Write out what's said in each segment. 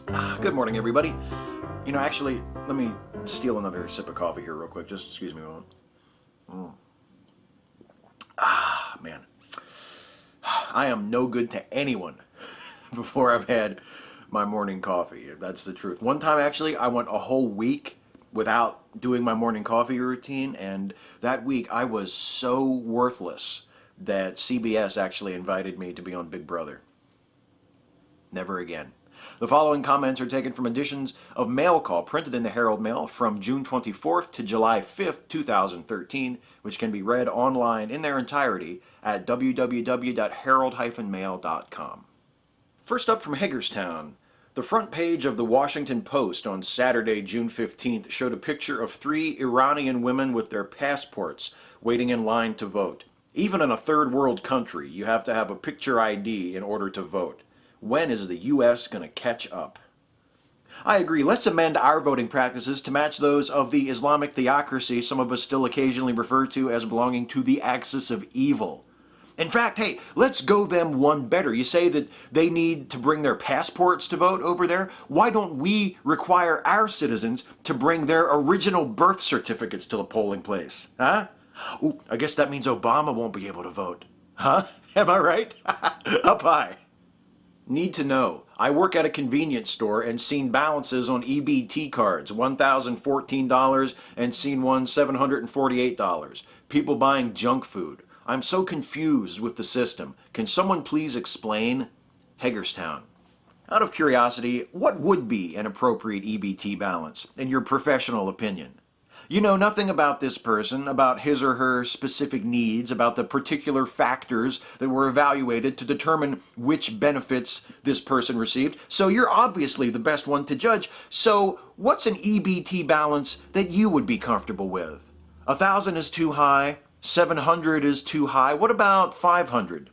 Good morning, everybody. Actually, let me steal another sip of coffee here real quick. Just excuse me a moment. Man. I am no good to anyone before I've had my morning coffee. That's the truth. One time, actually, I went a whole week without doing my morning coffee routine, and that week I was so worthless that CBS actually invited me to be on Big Brother. Never again. The following comments are taken from editions of Mail Call printed in the Herald Mail from June 24th to July 5th, 2013, which can be read online in their entirety at www.herald-mail.com. First up from Hagerstown. The front page of the Washington Post on Saturday, June 15th, showed a picture of 3 Iranian women with their passports waiting in line to vote. Even in a third world country, you have to have a picture ID in order to vote. When is the U.S. going to catch up? I agree. Let's amend our voting practices to match those of the Islamic theocracy some of us still occasionally refer to as belonging to the axis of evil. In fact, hey, let's go them one better. You say that they need to bring their passports to vote over there? Why don't we require our citizens to bring their original birth certificates to the polling place? Huh? Ooh, I guess that means Obama won't be able to vote. Huh? Am I right? Up high. Need to know. I work at a convenience store and seen balances on EBT cards, $1,014, and seen one $748. People buying junk food. I'm so confused with the system. Can someone please explain? Hagerstown. Out of curiosity, what would be an appropriate EBT balance, in your professional opinion? You know nothing about this person, about his or her specific needs, about the particular factors that were evaluated to determine which benefits this person received, so you're obviously the best one to judge. So what's an EBT balance that you would be comfortable with? 1,000 is too high, 700 is too high, what about 500?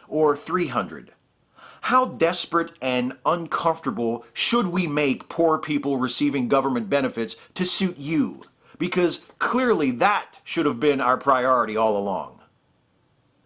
Or 300? How desperate and uncomfortable should we make poor people receiving government benefits to suit you? Because clearly that should have been our priority all along.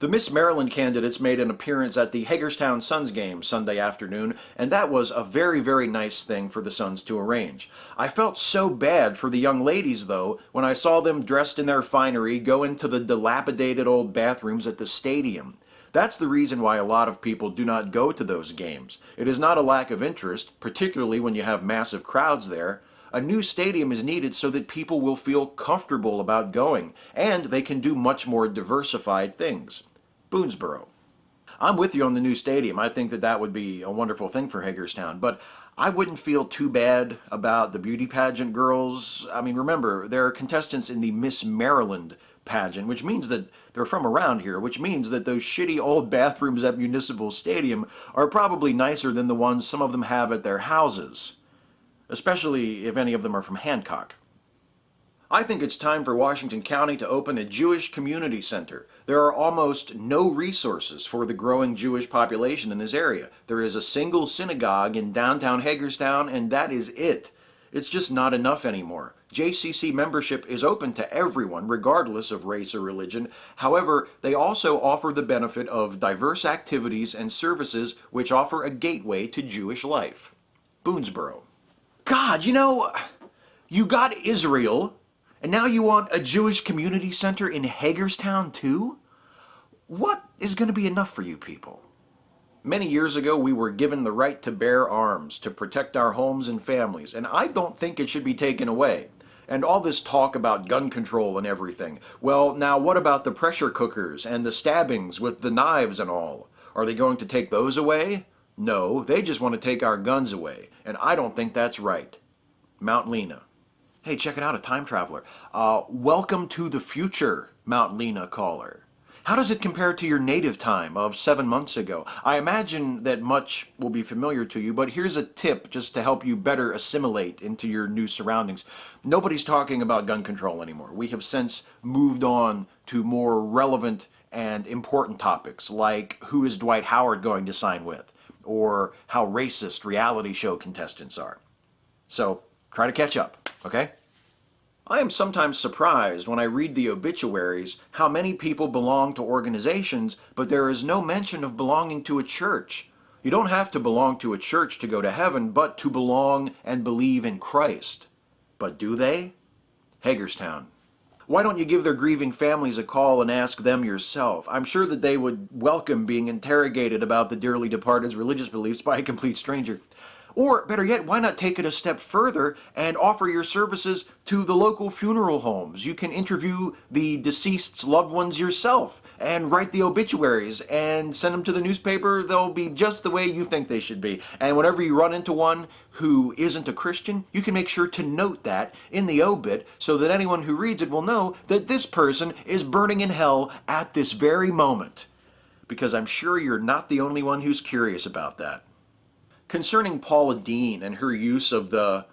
The Miss Maryland candidates made an appearance at the Hagerstown Suns game Sunday afternoon, and that was a very, very nice thing for the Suns to arrange. I felt so bad for the young ladies, though, when I saw them dressed in their finery go into the dilapidated old bathrooms at the stadium. That's the reason why a lot of people do not go to those games. It is not a lack of interest, particularly when you have massive crowds there. A new stadium is needed so that people will feel comfortable about going, and they can do much more diversified things. Boonesboro. I'm with you on the new stadium. I think that that would be a wonderful thing for Hagerstown, but I wouldn't feel too bad about the beauty pageant girls. I mean, remember, there are contestants in the Miss Maryland pageant, which means that they're from around here, which means that those shitty old bathrooms at Municipal Stadium are probably nicer than the ones some of them have at their houses, especially if any of them are from Hancock. I think it's time for Washington County to open a Jewish community center. There are almost no resources for the growing Jewish population in this area. There is a single synagogue in downtown Hagerstown, and that is it. It's just not enough anymore. JCC membership is open to everyone, regardless of race or religion. However, they also offer the benefit of diverse activities and services which offer a gateway to Jewish life. Boonesboro. God, you got Israel, and now you want a Jewish community center in Hagerstown too? What is going to be enough for you people? Many years ago, we were given the right to bear arms to protect our homes and families, and I don't think it should be taken away. And all this talk about gun control and everything. Well, now what about the pressure cookers and the stabbings with the knives and all? Are they going to take those away? No, they just want to take our guns away, and I don't think that's right. Mount Lena. Hey, check it out, a time traveler. Welcome to the future, Mount Lena caller. How does it compare to your native time of 7 months ago? I imagine that much will be familiar to you, but here's a tip just to help you better assimilate into your new surroundings. Nobody's talking about gun control anymore. We have since moved on to more relevant and important topics, like who is Dwight Howard going to sign with, or how racist reality show contestants are. So, try to catch up, okay? I am sometimes surprised when I read the obituaries how many people belong to organizations, but there is no mention of belonging to a church. You don't have to belong to a church to go to heaven, but to belong and believe in Christ. But do they? Hagerstown. Why don't you give their grieving families a call and ask them yourself? I'm sure that they would welcome being interrogated about the dearly departed's religious beliefs by a complete stranger. Or, better yet, why not take it a step further and offer your services to the local funeral homes? You can interview the deceased's loved ones yourself and write the obituaries and send them to the newspaper. They'll be just the way you think they should be. And whenever you run into one who isn't a Christian, you can make sure to note that in the obit so that anyone who reads it will know that this person is burning in hell at this very moment. Because I'm sure you're not the only one who's curious about that. Concerning Paula Deen and her use of a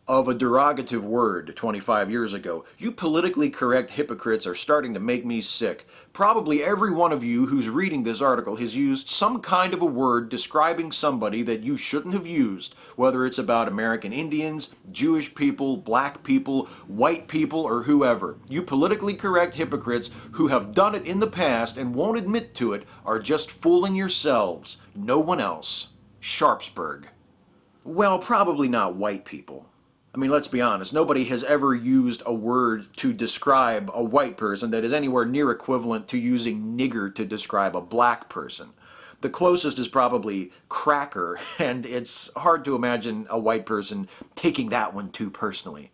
derogative word 25 years ago, you politically correct hypocrites are starting to make me sick. Probably every one of you who's reading this article has used some kind of a word describing somebody that you shouldn't have used, whether it's about American Indians, Jewish people, black people, white people, or whoever. You politically correct hypocrites who have done it in the past and won't admit to it are just fooling yourselves, no one else. Sharpsburg. Well, probably not white people. I mean, let's be honest, nobody has ever used a word to describe a white person that is anywhere near equivalent to using nigger to describe a black person. The closest is probably cracker, and it's hard to imagine a white person taking that one too personally.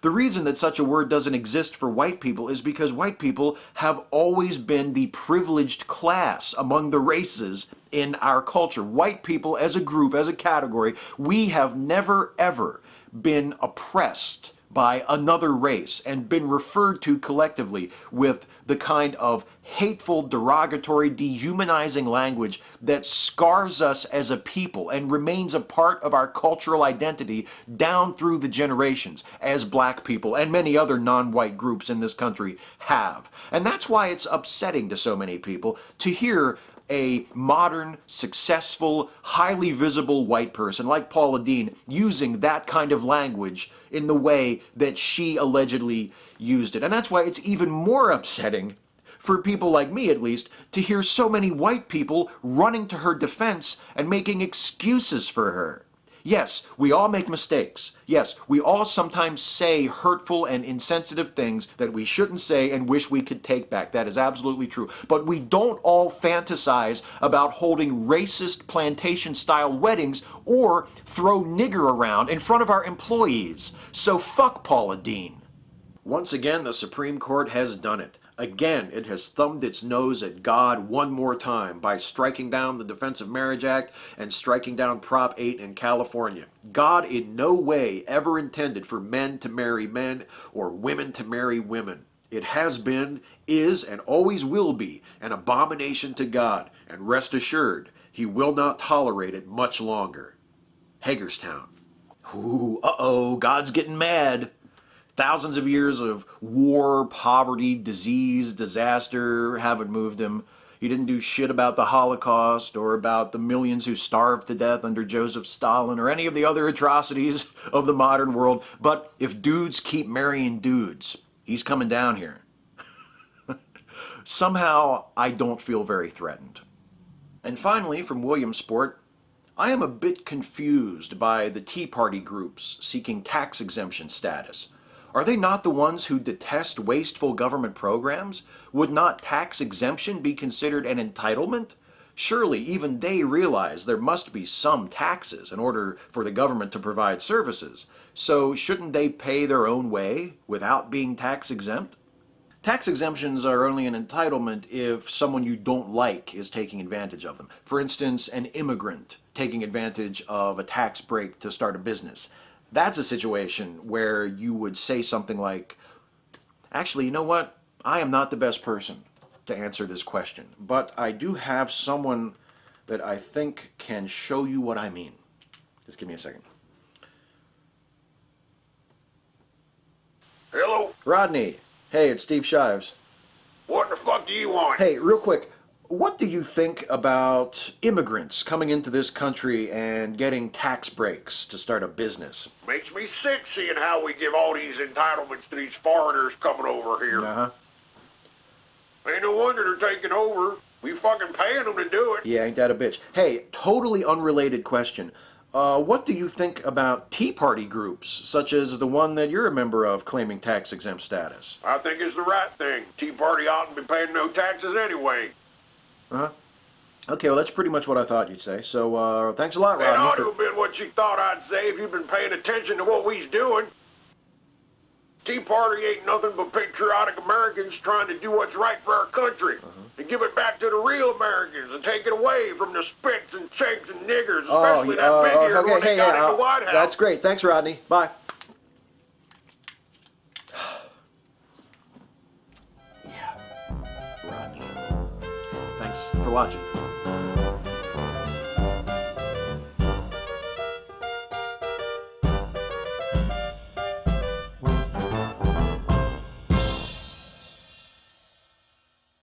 The reason that such a word doesn't exist for white people is because white people have always been the privileged class among the races in our culture. White people as a group, as a category, we have never ever been oppressed by another race and been referred to collectively with the kind of hateful, derogatory, dehumanizing language that scars us as a people and remains a part of our cultural identity down through the generations, as black people and many other non-white groups in this country have. And that's why it's upsetting to so many people to hear a modern, successful, highly visible white person like Paula Deen using that kind of language in the way that she allegedly used it. And that's why it's even more upsetting, for people like me at least, to hear so many white people running to her defense and making excuses for her. Yes, we all make mistakes. Yes, we all sometimes say hurtful and insensitive things that we shouldn't say and wish we could take back. That is absolutely true. But we don't all fantasize about holding racist plantation-style weddings or throw nigger around in front of our employees. So fuck Paula Deen. Once again, the Supreme Court has done it. Again, it has thumbed its nose at God one more time by striking down the Defense of Marriage Act and striking down Prop 8 in California. God in no way ever intended for men to marry men or women to marry women. It has been, is, and always will be an abomination to God, and rest assured, He will not tolerate it much longer. Hagerstown. Ooh, uh-oh, God's getting mad. Thousands of years of war, poverty, disease, disaster haven't moved him. He didn't do shit about the Holocaust or about the millions who starved to death under Joseph Stalin or any of the other atrocities of the modern world. But if dudes keep marrying dudes, he's coming down here. Somehow, I don't feel very threatened. And finally, from Williamsport, I am a bit confused by the Tea Party groups seeking tax exemption status. Are they not the ones who detest wasteful government programs? Would not tax exemption be considered an entitlement? Surely even they realize there must be some taxes in order for the government to provide services. So shouldn't they pay their own way without being tax exempt? Tax exemptions are only an entitlement if someone you don't like is taking advantage of them. For instance, an immigrant taking advantage of a tax break to start a business. That's a situation where you would say something like, actually, you know what? I am not the best person to answer this question, but I do have someone that I think can show you what I mean. Just give me a second. Hello? Rodney. Hey, it's Steve Shives. What the fuck do you want? Hey, real quick. What do you think about immigrants coming into this country and getting tax breaks to start a business? Makes me sick seeing how we give all these entitlements to these foreigners coming over here. Uh-huh. Ain't no wonder they're taking over. We fucking paying them to do it. Yeah, ain't that a bitch? Hey, totally unrelated question. What do you think about Tea Party groups, such as the one that you're a member of, claiming tax-exempt status? I think it's the right thing. Tea Party oughtn't be paying no taxes anyway. Uh-huh. Okay, well, that's pretty much what I thought you'd say. So, thanks a lot, It Rodney. ought to have been what you thought I'd say if you've been paying attention to what we's doing. Tea Party ain't nothing but patriotic Americans trying to do what's right for our country. And give it back to the real Americans and take it away from the spits and chinks and niggers, especially that big ear when they got in the White House. That's great. Thanks, Rodney. Bye. Yeah, Rodney. Thanks for watching.